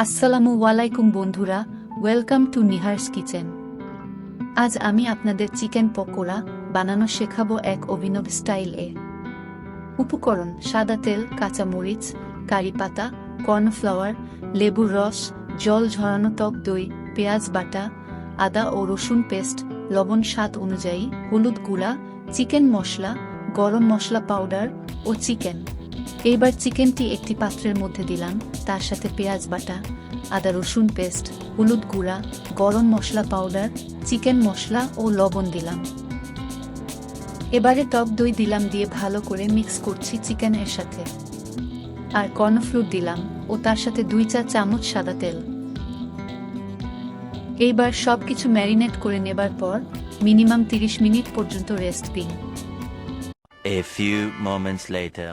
আসসালামু আলাইকুম বন্ধুরা, ওয়েলকাম টু নিহার্স কিচেন। আজ আমি আপনাদের চিকেন পকোড়া বানানো শেখাবো এক অভিনব স্টাইলে। উপকরণ: সাদা তেল, কাঁচা মরিচ, কারি পাতা, কর্নফ্লাওয়ার, লেবুর রস, জল ঝরানো টক দই, পেঁয়াজ বাটা, আদা ও রসুন পেস্ট, লবণ স্বাদ অনুযায়ী, হলুদ গুঁড়া, চিকেন মশলা, গরম মশলা পাউডার ও চিকেন। এইবার চিকেনটি একটি পাত্রের মধ্যে দিলাম, তার সাথে পেঁয়াজ বাটা, আদা রসুন পেস্ট, হলুদ গুঁড়া, গরম মশলা পাউডার, চিকেন মশলা ও লবণ দিলাম। এবারে টক দই দিলাম, দিয়ে ভালো করে মিক্স করছি চিকেনের সাথে। আর কর্নফ্লোর দিলাম ও তার সাথে 2 চা চামচ সাদা তেল। এইবার সবকিছু ম্যারিনেট করে নেবার পর মিনিমাম 30 মিনিট পর্যন্ত রেস্ট দিন। A few moments later.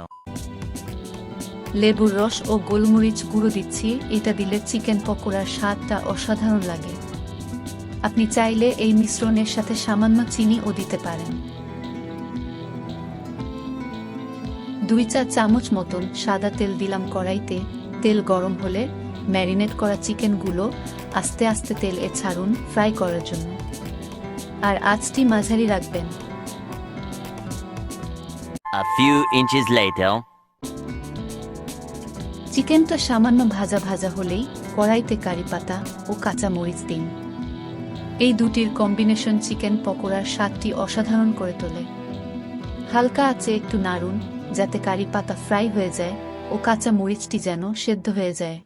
লেবুর রস ও গোলমরিচ গুঁড়ো দিচ্ছি, এটা দিলে চিকেন পকোড়ার স্বাদটা অসাধারণ লাগে। আপনি চাইলে এই মিশ্রণের সাথে সামান্য চিনিও দিতে পারেন। 2 চা চামচ মতন সাদা তেল দিলাম কড়াইতে। তেল গরম হলে ম্যারিনেট করা চিকেনগুলো আস্তে আস্তে তেলে ছাড়ুন ফ্রাই করার জন্য, আর আঁচটি মাঝারি রাখবেন। A few inches later. চিকেনটা সামান্য ভাজা ভাজা হলেই কড়াইতে কারি পাতা ও কাঁচা মরিচ দিন। এই দুটির কম্বিনেশন চিকেন পকোড়ার স্বাদটি অসাধারণ করে তোলে। হালকা আঁচে একটু নাড়ুন যাতে কারি পাতা ফ্রাই হয়ে যায় ও কাঁচা মরিচটি যেন সেদ্ধ হয়ে যায়।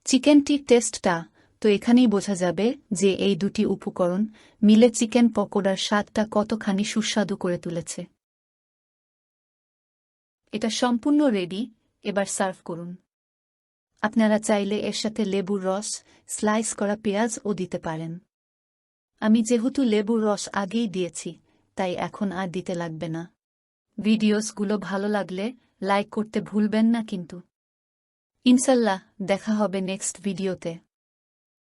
চিকেনটির টেস্টটা তো এখানেই বোঝা যাবে যে এই দুটি উপকরণ মিলে চিকেন পকোড়ার স্বাদটা কতখানি সুস্বাদু করে তুলেছে। এটা সম্পূর্ণ রেডি, এবার সার্ভ করুন। আপনারা চাইলে এর সাথে লেবুর রস, স্লাইস করা পেঁয়াজ ও দিতে পারেন। আমি যেহেতু লেবুর রস আগেই দিয়েছি, তাই এখন আর দিতে লাগবে না। ভিডিওসগুলো ভালো লাগলে লাইক করতে ভুলবেন না কিন্তু। ইনশাল্লাহ দেখা হবে নেক্সট ভিডিওতে।